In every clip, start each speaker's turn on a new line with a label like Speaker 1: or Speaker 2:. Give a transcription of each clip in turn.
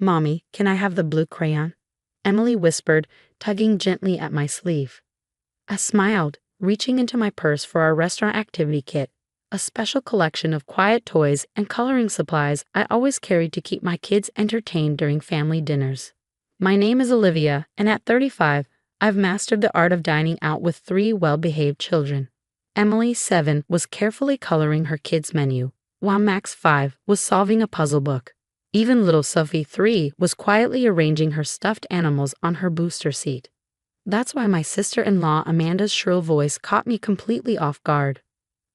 Speaker 1: "Mommy, can I have the blue crayon?" Emily whispered, tugging gently at my sleeve. I smiled, reaching into my purse for our restaurant activity kit, a special collection of quiet toys and coloring supplies I always carried to keep my kids entertained during family dinners. My name is Olivia, and at 35, I've mastered the art of dining out with 3 well-behaved children. Emily, 7, was carefully coloring her kids' menu, while Max, 5, was solving a puzzle book. Even little Sophie, 3, was quietly arranging her stuffed animals on her booster seat. That's why my sister-in-law Amanda's shrill voice caught me completely off guard.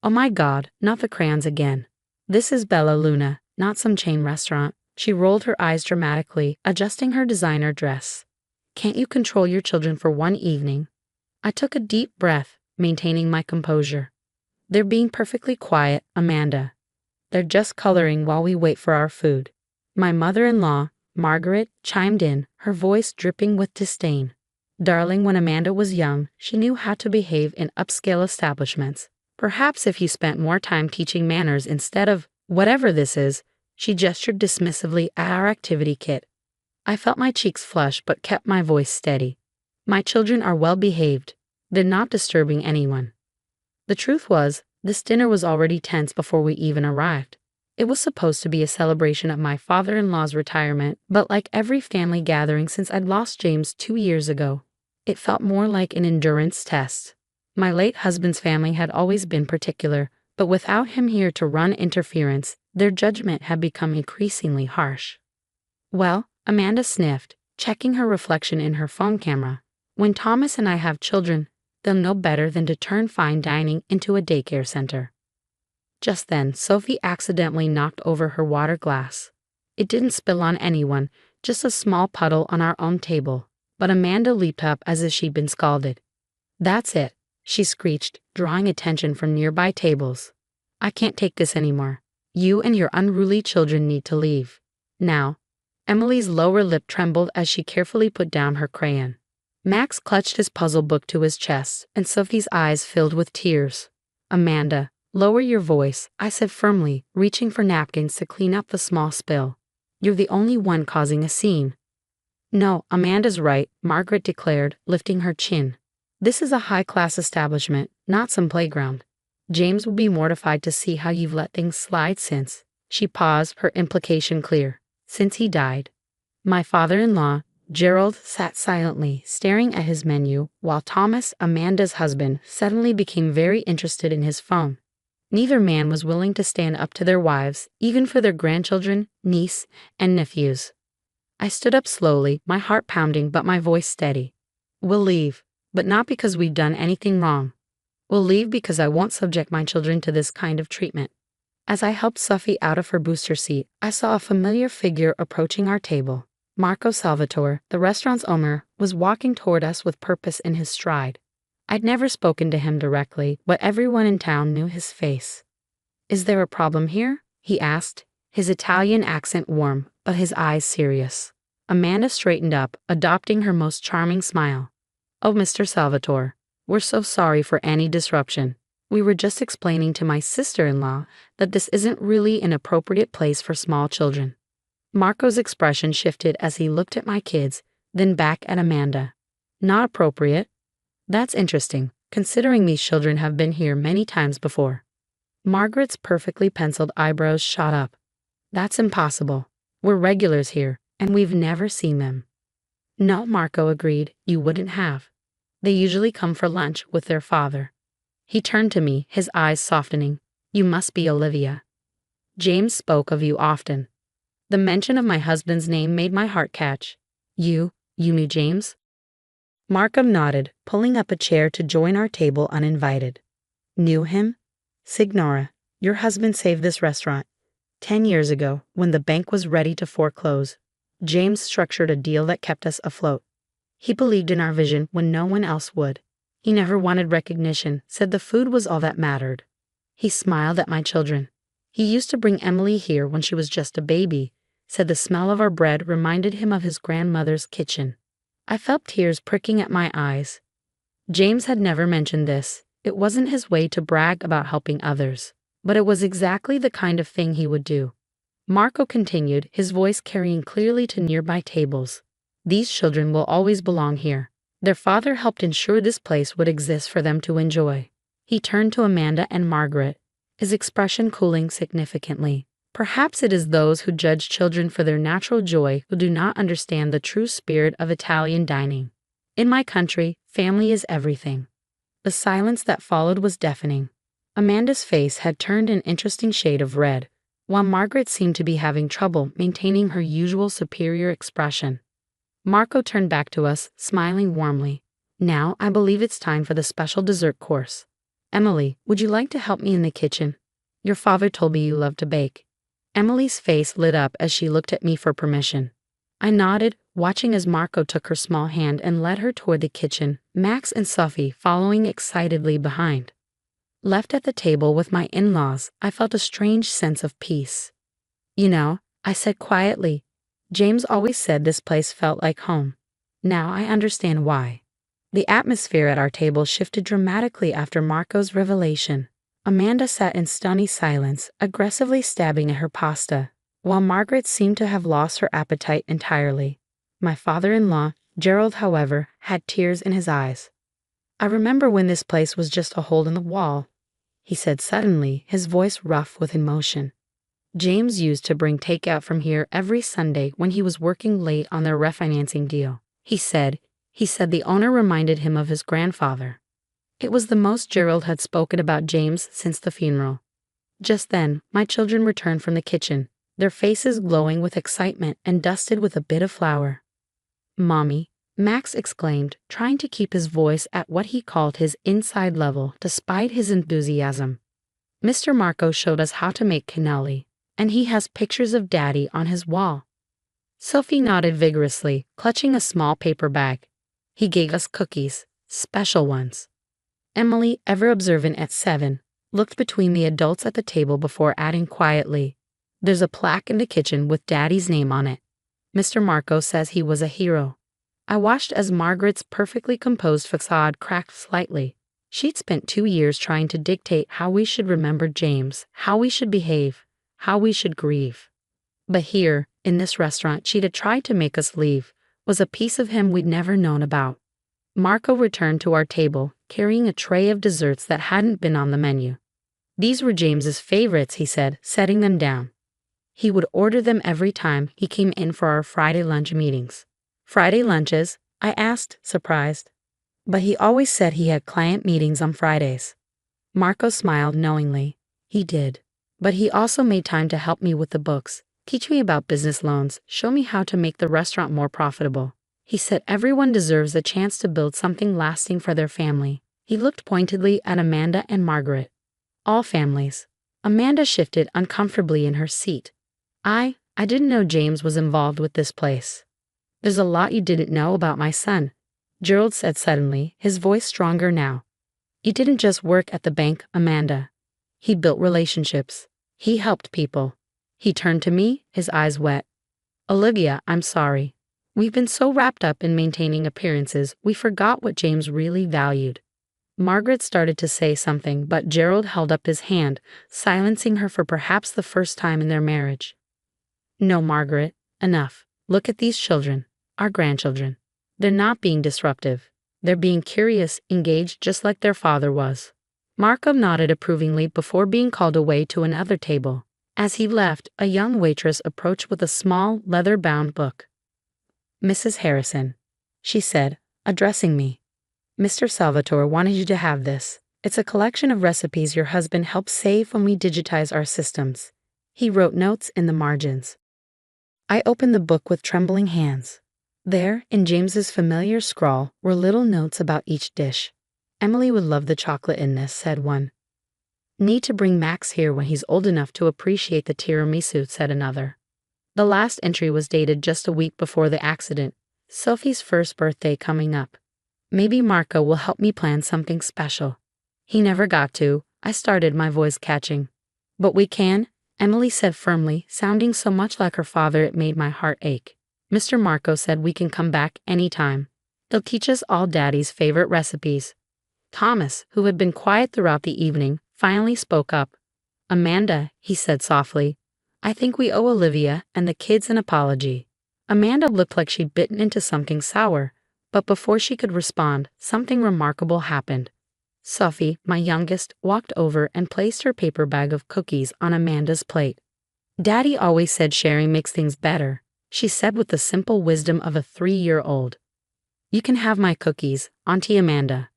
Speaker 1: "Oh my God, not the crayons again. This is Bella Luna, not some chain restaurant." She rolled her eyes dramatically, adjusting her designer dress. "Can't you control your children for one evening?" I took a deep breath, maintaining my composure. "They're being perfectly quiet, Amanda. They're just coloring while we wait for our food." My mother-in-law, Margaret, chimed in, her voice dripping with disdain. "Darling, when Amanda was young, she knew how to behave in upscale establishments. Perhaps if you spent more time teaching manners instead of whatever this is." She gestured dismissively at our activity kit. I felt my cheeks flush but kept my voice steady. "My children are well behaved. They're not disturbing anyone." The truth was, this dinner was already tense before we even arrived. It was supposed to be a celebration of my father-in-law's retirement, but like every family gathering since I'd lost James 2 years ago, it felt more like an endurance test. My late husband's family had always been particular, but without him here to run interference, their judgment had become increasingly harsh. "Well," Amanda sniffed, checking her reflection in her phone camera, "when Thomas and I have children, they'll know better than to turn fine dining into a daycare center." Just then, Sophie accidentally knocked over her water glass. It didn't spill on anyone, just a small puddle on our own table, but Amanda leaped up as if she'd been scalded. "That's it," she screeched, drawing attention from nearby tables. "I can't take this anymore. You and your unruly children need to leave. Now." Emily's lower lip trembled as she carefully put down her crayon. Max clutched his puzzle book to his chest, and Sophie's eyes filled with tears. "Amanda, lower your voice," I said firmly, reaching for napkins to clean up the small spill. "You're the only one causing a scene." "No, Amanda's right," Margaret declared, lifting her chin. "This is a high-class establishment, not some playground. James will be mortified to see how you've let things slide since." She paused, her implication clear. "Since he died." My father-in-law, Gerald, sat silently, staring at his menu, while Thomas, Amanda's husband, suddenly became very interested in his phone. Neither man was willing to stand up to their wives, even for their grandchildren, niece, and nephews. I stood up slowly, my heart pounding but my voice steady. "We'll leave, but not because we've done anything wrong. We'll leave because I won't subject my children to this kind of treatment." As I helped Sophie out of her booster seat, I saw a familiar figure approaching our table. Marco Salvatore, the restaurant's owner, was walking toward us with purpose in his stride. I'd never spoken to him directly, but everyone in town knew his face. "Is there a problem here?" he asked, his Italian accent warm, but his eyes serious. Amanda straightened up, adopting her most charming smile. "Oh, Mr. Salvatore, we're so sorry for any disruption. We were just explaining to my sister-in-law that this isn't really an appropriate place for small children." Marco's expression shifted as he looked at my kids, then back at Amanda. "Not appropriate? That's interesting, considering these children have been here many times before." Margaret's perfectly penciled eyebrows shot up. "That's impossible. We're regulars here, and we've never seen them." "No," Marco agreed, "you wouldn't have. They usually come for lunch with their father." He turned to me, his eyes softening. "You must be Olivia. James spoke of you often." The mention of my husband's name made my heart catch. You knew James?" Markham nodded, pulling up a chair to join our table uninvited. "Knew him? Signora, your husband saved this restaurant. 10 years ago, when the bank was ready to foreclose, James structured a deal that kept us afloat. He believed in our vision when no one else would. He never wanted recognition, said the food was all that mattered. He smiled at my children. He used to bring Emily here when she was just a baby, said the smell of our bread reminded him of his grandmother's kitchen. I felt tears pricking at my eyes. James had never mentioned this. It wasn't his way to brag about helping others, but it was exactly the kind of thing he would do. Marco continued, his voice carrying clearly to nearby tables. These children will always belong here. Their father helped ensure this place would exist for them to enjoy. He turned to Amanda and Margaret, his expression cooling significantly. Perhaps it is those who judge children for their natural joy who do not understand the true spirit of Italian dining. In my country, family is everything. The silence that followed was deafening. Amanda's face had turned an interesting shade of red, while Margaret seemed to be having trouble maintaining her usual superior expression. Marco turned back to us, smiling warmly. Now I believe it's time for the special dessert course. Emily, would you like to help me in the kitchen? Your father told me you love to bake. Emily's face lit up as she looked at me for permission. I nodded, watching as Marco took her small hand and led her toward the kitchen, Max and Sophie following excitedly behind. Left at the table with my in-laws, I felt a strange sense of peace. You know, I said quietly, James always said this place felt like home. Now I understand why. The atmosphere at our table shifted dramatically after Marco's revelation. Amanda sat in stony silence, aggressively stabbing at her pasta, while Margaret seemed to have lost her appetite entirely. My father-in-law, Gerald, however, had tears in his eyes. I remember when this place was just a hole in the wall, he said suddenly, his voice rough with emotion. James used to bring takeout from here every Sunday when he was working late on their refinancing deal. He said the owner reminded him of his grandfather. It was the most Gerald had spoken about James since the funeral. Just then, my children returned from the kitchen, their faces glowing with excitement and dusted with a bit of flour. Mommy, Max exclaimed, trying to keep his voice at what he called his inside level despite his enthusiasm. Mr. Marco showed us how to make cannoli, and he has pictures of Daddy on his wall. Sophie nodded vigorously, clutching a small paper bag. He gave us cookies, special ones. Emily, ever observant at 7, looked between the adults at the table before adding quietly, "There's a plaque in the kitchen with Daddy's name on it. Mr. Marco says he was a hero." I watched as Margaret's perfectly composed facade cracked slightly. She'd spent 2 years trying to dictate how we should remember James, how we should behave, how we should grieve. But here, in this restaurant she'd tried to make us leave, was a piece of him we'd never known about. Marco returned to our table, carrying a tray of desserts that hadn't been on the menu. These were James's favorites, he said, setting them down. He would order them every time he came in for our Friday lunch meetings. Friday lunches? I asked, surprised. But he always said he had client meetings on Fridays. Marco smiled knowingly. He did. But he also made time to help me with the books, teach me about business loans, show me how to make the restaurant more profitable. He said everyone deserves a chance to build something lasting for their family. He looked pointedly at Amanda and Margaret. All families. Amanda shifted uncomfortably in her seat. I didn't know James was involved with this place. There's a lot you didn't know about my son, Gerald said suddenly, his voice stronger now. He didn't just work at the bank, Amanda. He built relationships. He helped people. He turned to me, his eyes wet. Olivia, I'm sorry. We've been so wrapped up in maintaining appearances, we forgot what James really valued. Margaret started to say something, but Gerald held up his hand, silencing her for perhaps the first time in their marriage. No, Margaret, enough. Look at these children, our grandchildren. They're not being disruptive. They're being curious, engaged just like their father was. Marco nodded approvingly before being called away to another table. As he left, a young waitress approached with a small, leather-bound book. Mrs. Harrison, she said, addressing me. Mr. Salvatore wanted you to have this. It's a collection of recipes your husband helped save when we digitize our systems. He wrote notes in the margins. I opened the book with trembling hands. There, in James's familiar scrawl, were little notes about each dish. Emily would love the chocolate in this, said one. Need to bring Max here when he's old enough to appreciate the tiramisu, said another. The last entry was dated just a week before the accident, Sophie's first birthday coming up. Maybe Marco will help me plan something special. He never got to, I started, my voice catching. But we can, Emily said firmly, sounding so much like her father it made my heart ache. Mr. Marco said we can come back anytime. He'll teach us all Daddy's favorite recipes. Thomas, who had been quiet throughout the evening, finally spoke up. Amanda, he said softly, I think we owe Olivia and the kids an apology. Amanda looked like she'd bitten into something sour, but before she could respond, something remarkable happened. Sophie, my youngest, walked over and placed her paper bag of cookies on Amanda's plate. Daddy always said sharing makes things better, she said with the simple wisdom of a 3-year-old. You can have my cookies, Auntie Amanda.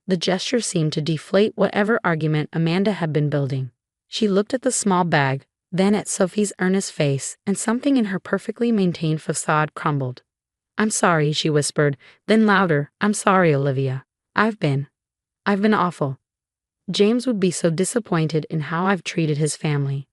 Speaker 1: The gesture seemed to deflate whatever argument Amanda had been building. She looked at the small bag, then at Sophie's earnest face, and something in her perfectly maintained facade crumbled. I'm sorry, she whispered, then louder, I'm sorry, Olivia. I've been awful. James would be so disappointed in how I've treated his family.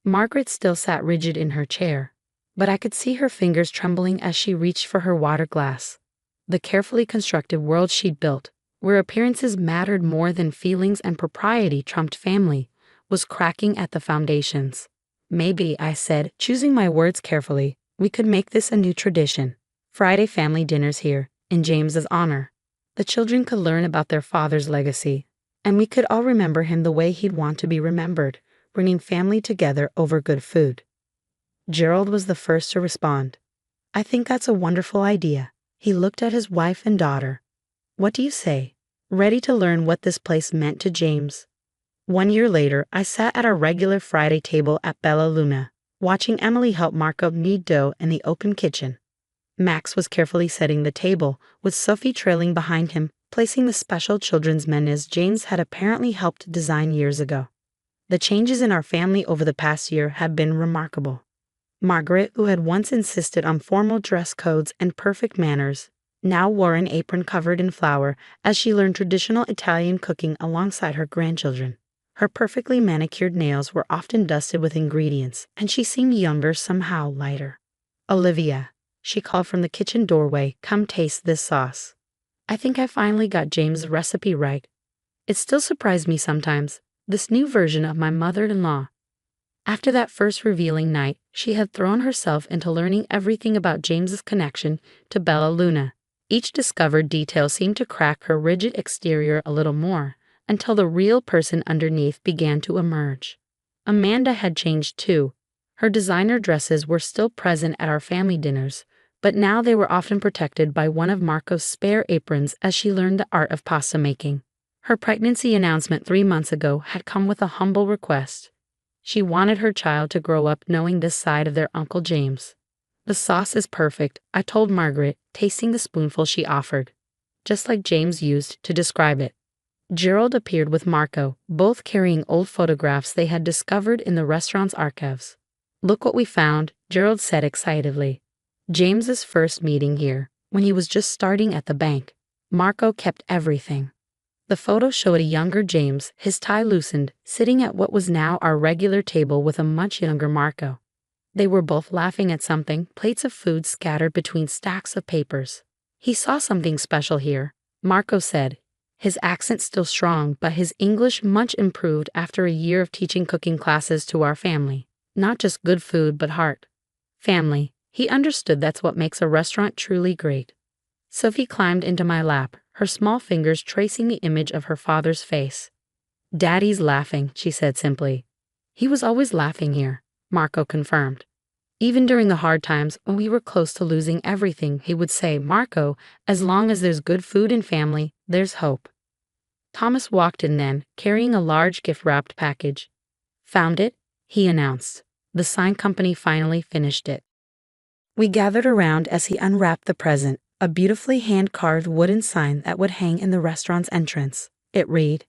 Speaker 1: Margaret still sat rigid in her chair, but I could see her fingers trembling as she reached for her water glass. The carefully constructed world she'd built, where appearances mattered more than feelings and propriety trumped family, was cracking at the foundations. Maybe, I said, choosing my words carefully, we could make this a new tradition. Friday family dinners here, in James's honor. The children could learn about their father's legacy, and we could all remember him the way he'd want to be remembered, bringing family together over good food. Gerald was the first to respond. I think that's a wonderful idea. He looked at his wife and daughter. What do you say? Ready to learn what this place meant to James. 1 year later, I sat at our regular Friday table at Bella Luna, watching Emily help Marco knead dough in the open kitchen. Max was carefully setting the table, with Sophie trailing behind him, placing the special children's menus James had apparently helped design years ago. The changes in our family over the past year had been remarkable. Margaret, who had once insisted on formal dress codes and perfect manners, now wore an apron covered in flour as she learned traditional Italian cooking alongside her grandchildren. Her perfectly manicured nails were often dusted with ingredients, and she seemed younger, somehow lighter. Olivia, she called from the kitchen doorway, come taste this sauce. I think I finally got James' recipe right. It still surprised me sometimes, this new version of my mother-in-law. After that first revealing night, she had thrown herself into learning everything about James's connection to Bella Luna. Each discovered detail seemed to crack her rigid exterior a little more, until the real person underneath began to emerge. Amanda had changed too. Her designer dresses were still present at our family dinners, but now they were often protected by one of Marco's spare aprons as she learned the art of pasta making. Her pregnancy announcement 3 months ago had come with a humble request. She wanted her child to grow up knowing this side of their Uncle James. The sauce is perfect, I told Margaret, tasting the spoonful she offered. Just like James used to describe it. Gerald appeared with Marco, both carrying old photographs they had discovered in the restaurant's archives. Look what we found, Gerald said excitedly. James's first meeting here, when he was just starting at the bank. Marco kept everything. The photo showed a younger James, his tie loosened, sitting at what was now our regular table with a much younger Marco. They were both laughing at something, plates of food scattered between stacks of papers. He saw something special here, Marco said, his accent still strong but his English much improved after a year of teaching cooking classes to our family. Not just good food but heart. Family, he understood that's what makes a restaurant truly great. Sophie climbed into my lap, her small fingers tracing the image of her father's face. Daddy's laughing, she said simply. He was always laughing here, Marco confirmed. Even during the hard times when we were close to losing everything, he would say, Marco, as long as there's good food and family, there's hope. Thomas walked in then, carrying a large gift-wrapped package. Found it, he announced. The sign company finally finished it. We gathered around as he unwrapped the present, a beautifully hand-carved wooden sign that would hang in the restaurant's entrance. It read,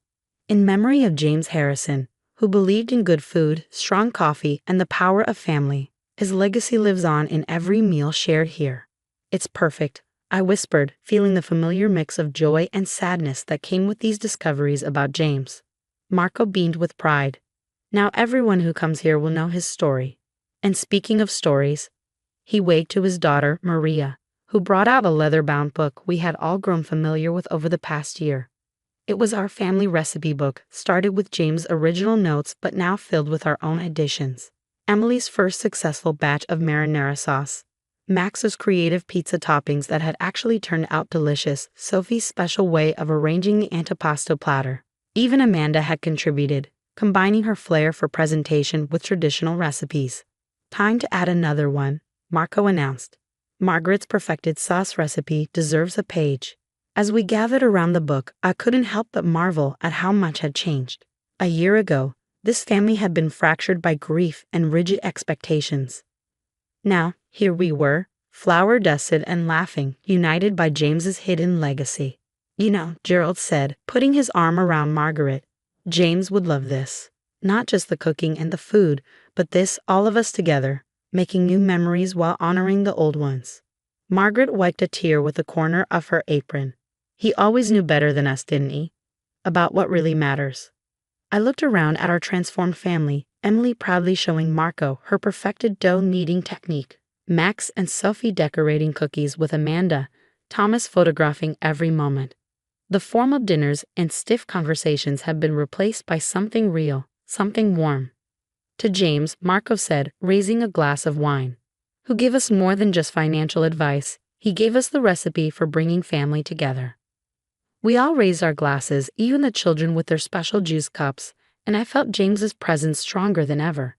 Speaker 1: In memory of James Harrison, who believed in good food, strong coffee, and the power of family. His legacy lives on in every meal shared here. It's perfect, I whispered, feeling the familiar mix of joy and sadness that came with these discoveries about James. Marco beamed with pride. Now everyone who comes here will know his story. And speaking of stories, he waved to his daughter, Maria, who brought out a leather-bound book we had all grown familiar with over the past year. It was our family recipe book, started with James' original notes but now filled with our own additions. Emily's first successful batch of marinara sauce. Max's creative pizza toppings that had actually turned out delicious, Sophie's special way of arranging the antipasto platter. Even Amanda had contributed, combining her flair for presentation with traditional recipes. Time to add another one, Marco announced. Margaret's perfected sauce recipe deserves a page. As we gathered around the book, I couldn't help but marvel at how much had changed. A year ago, this family had been fractured by grief and rigid expectations. Now, here we were, flower-dusted and laughing, united by James's hidden legacy. You know, Gerald said, putting his arm around Margaret, James would love this. Not just the cooking and the food, but this, all of us together, making new memories while honoring the old ones. Margaret wiped a tear with the corner of her apron. He always knew better than us, didn't he? About what really matters. I looked around at our transformed family, Emily proudly showing Marco her perfected dough kneading technique, Max and Sophie decorating cookies with Amanda, Thomas photographing every moment. The formal dinners and stiff conversations had been replaced by something real, something warm. To James, Marco said, raising a glass of wine, who gave us more than just financial advice. He gave us the recipe for bringing family together. We all raised our glasses, even the children with their special juice cups, and I felt James's presence stronger than ever.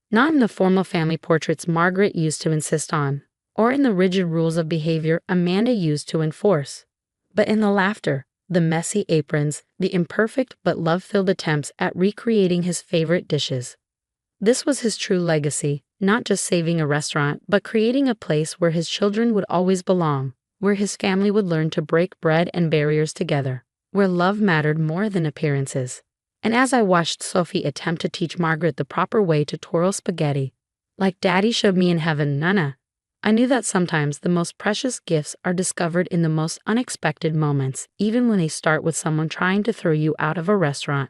Speaker 1: Not in the formal family portraits Margaret used to insist on, or in the rigid rules of behavior Amanda used to enforce, but in the laughter, the messy aprons, the imperfect but love-filled attempts at recreating his favorite dishes. This was his true legacy, not just saving a restaurant, but creating a place where his children would always belong, where his family would learn to break bread and barriers together, where love mattered more than appearances. And as I watched Sophie attempt to teach Margaret the proper way to twirl spaghetti, like Daddy showed me in heaven, Nana, I knew that sometimes the most precious gifts are discovered in the most unexpected moments, even when they start with someone trying to throw you out of a restaurant.